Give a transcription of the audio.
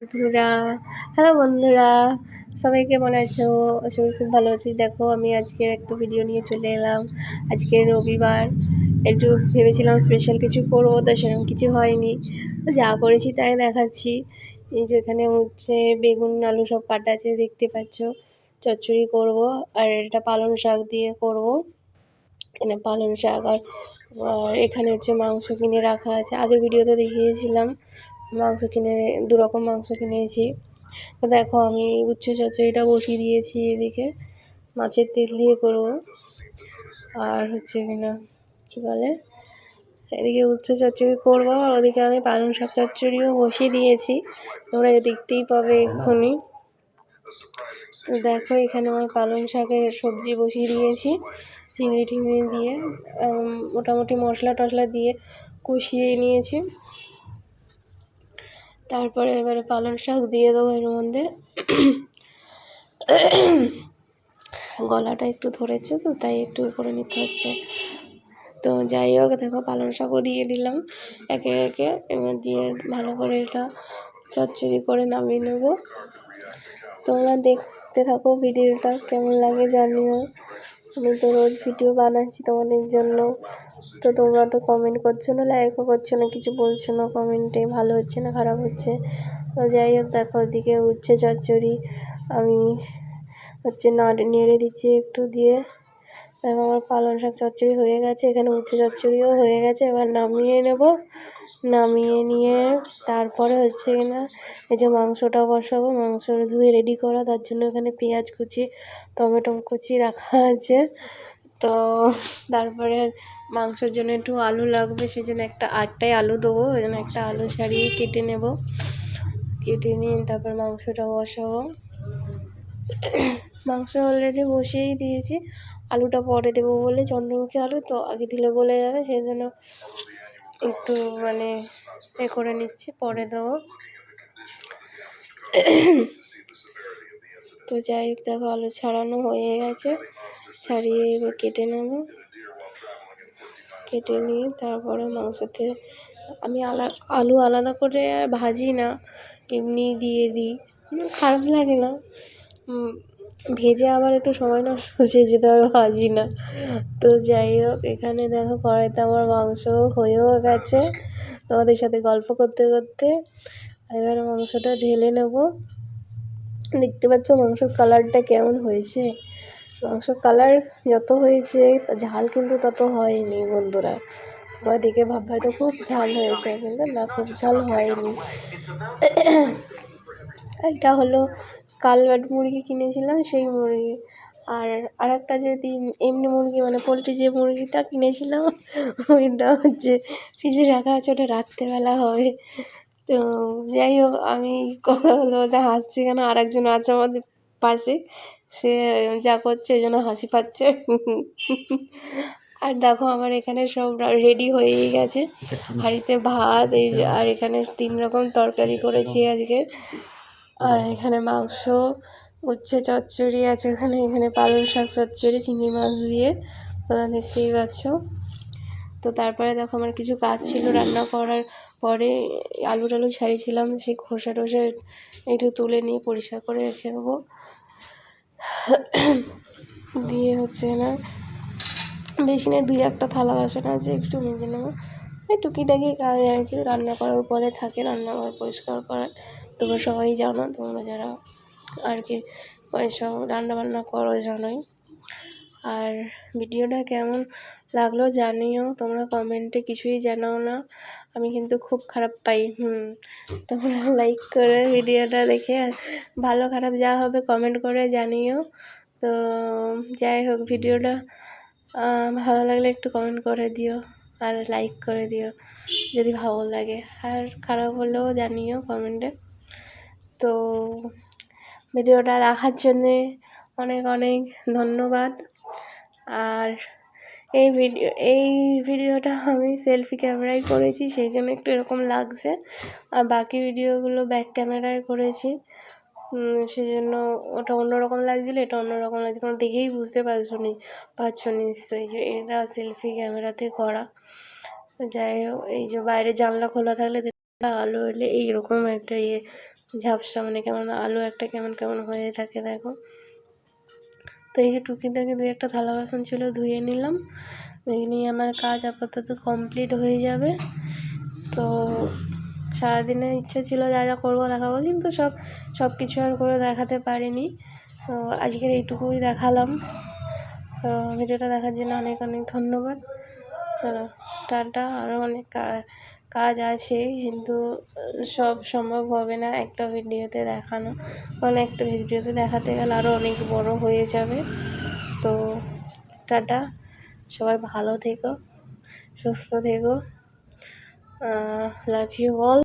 বন্ধুরা, হ্যালো বন্ধুরা, সবাই কেমন আছো? সবাই খুব ভালো আছি। দেখো আমি আজকের একটা ভিডিও নিয়ে চলে এলাম। আজকে রবিবার, একটু ভেবেছিলাম স্পেশাল কিছু করবো, তা সেরকম কিছু হয়নি। যা করেছি তাই দেখাচ্ছি। এই যে এখানে হচ্ছে বেগুন আলু সব কাটা আছে, দেখতে পাচ্ছ। চচ্চড়ি করব, আর এটা পালং শাক দিয়ে করব। এখানে পালং শাক আর এখানে হচ্ছে মাংস কিনে রাখা আছে। আগের ভিডিওতে দেখিয়েছিলাম মাংস কিনে, দুরকম মাংস কিনেছি। তো দেখো আমি উচ্ছে চচ্চড়িটা বসিয়ে দিয়েছি এদিকে, মাছের তেল দিয়ে করবো। আর হচ্ছে কিনা কী বলে, এদিকে উচ্ছে চচ্চড়ি করবো, আর ওদিকে আমি পালং শাক চচ্চড়িও বসিয়ে দিয়েছি, তোমরা দেখতেই পাবে এক্ষুনি। তো দেখো এখানে আমার পালং শাকের সবজি বসিয়ে দিয়েছি, চিংড়ি টিংড়ি দিয়ে মোটামুটি মশলা টশলা দিয়ে কষিয়ে নিয়েছি। তারপরে এবারে পালং শাক দিয়ে দেবো এর মধ্যে। গলাটা একটু ধরেছে তো তাই একটু করে নিতে হচ্ছে। তো যাই হোক, দেখো পালং শাকও দিয়ে দিলাম একে একে, এবার দিয়ে ভালো করে এটা চচ্চড়ি করে নামিয়ে নেব। তোমরা দেখতে থাকো ভিডিওটা, কেমন লাগে জানিও। আমি তো রোজ ভিডিও বানাচ্ছি তোমাদের জন্য, তো তোমরা তো কমেন্ট করছো না, লাইকও করছো না, কিছু বলছো না কমেন্টে, ভালো হচ্ছে না খারাপ হচ্ছে। তো যাই হোক, দেখো ওদিকে উচ্ছে চচ্চড়ি আমি হচ্ছে নেড়ে দিচ্ছি একটু দিয়ে। দেখো আমার পালং শাক চচ্চড়ি হয়ে গেছে, এখানে উচ্ছে চচ্চড়িও হয়ে গেছে। এবার নামিয়ে নেব, নামিয়ে নিয়ে তারপরে হচ্ছে কিনা এই যে মাংসটা বসাবো। মাংস ধুয়ে রেডি করা, তার জন্য এখানে পেঁয়াজ কুচি টমেটো কুচি রাখা আছে। তো তারপরে মাংসের জন্য একটু আলু লাগবে, সেই জন্য একটাই আলু দেবো, ওই জন্য একটা আলু ছাড়িয়ে কেটে নেব। কেটে নিয়ে তারপর মাংসটা বসাবো। মাংস অলরেডি বসিয়েই দিয়েছি, আলুটা পরে দেবো বলে, চন্দ্রমুখী আলু তো আগে দিলে গলে যাবে, সেই জন্য একটু মানে করে নিচ্ছি, পরে দেবো। তো যাই হোক, দেখো আলু ছাড়ানো হয়ে গেছে, ছাড়িয়ে এবার কেটে নেব। কেটে নিয়ে তারপরে মাংসতে আমি আলু আলাদা করে আর ভাজি না, এমনি দিয়ে দিই, খারাপ লাগে না। ভেজে আবার একটু সময় নষ্ট হচ্ছে, যেটা আর ভাজি না। তো যাই হোক, এখানে দেখো কড়াইতে আমার মাংস হয়েও গেছে তোমাদের সাথে গল্প করতে করতে। এবার মাংসটা ঢেলে নেব। দেখতে পাচ্ছ মাংসের কালারটা কেমন হয়েছে? মাংসের কালার যত হয়েছে ঝাল কিন্তু তত হয়নি বন্ধুরা। তোমরা দেখে ভাববে হয়তো খুব ঝাল হয়েছে, কিন্তু না, খুব ঝাল হয়নি। এটা হলো কালবাট মুরগি কিনেছিলাম, সেই মুরগি। আর একটা যে এমনি মুরগি, মানে পোলট্রি যে মুরগিটা কিনেছিলাম, ওইটা হচ্ছে ফ্রিজে রাখা আছে, ওটা রাত্রেবেলা হবে। তো যাই হোক, আমি কথা হলো ওটা হাসছি কেন, আর একজন আছে আমাদের পাশে, সে যা করছে এই জন্য হাসি পাচ্ছে। আর দেখো আমার এখানে সব রেডি হয়েই গেছে, হাঁড়িতে ভাত, এই আর এখানে 3 রকম তরকারি করেছি আজকে। আর এখানে মাংস, উচ্ছে চচ্চড়ি আছে, এখানে পালং শাক চচ্চড়ি চিংড়ি মাছ দিয়ে, তোমরা দেখতেই পাচ্ছ। তো তারপরে দেখো আমার কিছু কাজ ছিল রান্না করার পরে, আলু টালু ছাড়িয়েছিলাম, সেই খোসা টোসা একটু তুলে নিয়ে পরিষ্কার করে রেখে দেবো। দিয়ে হচ্ছে না বেশি না, 2-1টা থালা বাসন আছে, একটু মেজে নেবো। এই টুকিটাকি কাজ আর কি, রান্না করার পরে থাকে রান্নাঘর পরিষ্কার করার। তোমরা সবাই জানো, তোমরা যারা আর কি সব রান্নাবান্না করো জানোই। আর ভিডিওটা কেমন লাগলো জানিও, তোমরা কমেন্টে কিছুই জানাও না, আমি কিন্তু খুব খারাপ পাই। তোমরা লাইক করে ভিডিওটা দেখে ভালো খারাপ যা হবে কমেন্ট করে জানিও। তো যাই হোক, ভিডিওটা ভালো লাগলে একটু কমেন্ট করে দিও, আর লাইক করে দিও যদি ভালো লাগে, আর খারাপ হলেও জানিও কমেন্টে। তো ভিডিওটা দেখার জন্যে অনেক অনেক ধন্যবাদ। আর এই ভিডিওটা আমি সেলফি ক্যামেরায় করেছি, সেই জন্য একটু এরকম লাগছে, আর বাকি ভিডিওগুলো ব্যাক ক্যামেরায় করেছি, সেই জন্য ওটা অন্যরকম লাগছিলো, এটা অন্যরকম লাগছে, তোমরা দেখেই বুঝতে পারছো নিশ্চয়ই যে এটা সেলফি ক্যামেরাতে করা। যাই হোক, এই যে বাইরে জানলা খোলা থাকলে আলো এলে এইরকম একটা ঝাপসা, মানে কেমন আলু একটা কেমন কেমন হয়ে থাকে দেখো। তো এই যে টুকিটাকি 2-1টা থালা বাসন ছিল, ধুয়ে নিলাম। এই নিয়ে আমার কাজ আপাতত কমপ্লিট হয়ে যাবে। তো সারাদিনে ইচ্ছা ছিল যা যা করবো দেখাবো, কিন্তু সব কিছু আর করে দেখাতে পারিনি। তো আজকের এইটুকুই দেখালাম। তো ভিডিওটা দেখার জন্য অনেক অনেক ধন্যবাদ। চলো টাটা। আরও অনেক কাজ আছে, কিন্তু সব সম্ভব হবে না একটা ভিডিওতে দেখানো, কারণ একটা ভিডিওতে দেখাতে গেলে আরও অনেক বড় হয়ে যাবে। তো টাটা, সবাই ভালো থেকো, সুস্থ থেকো, লাভ ইউ অল।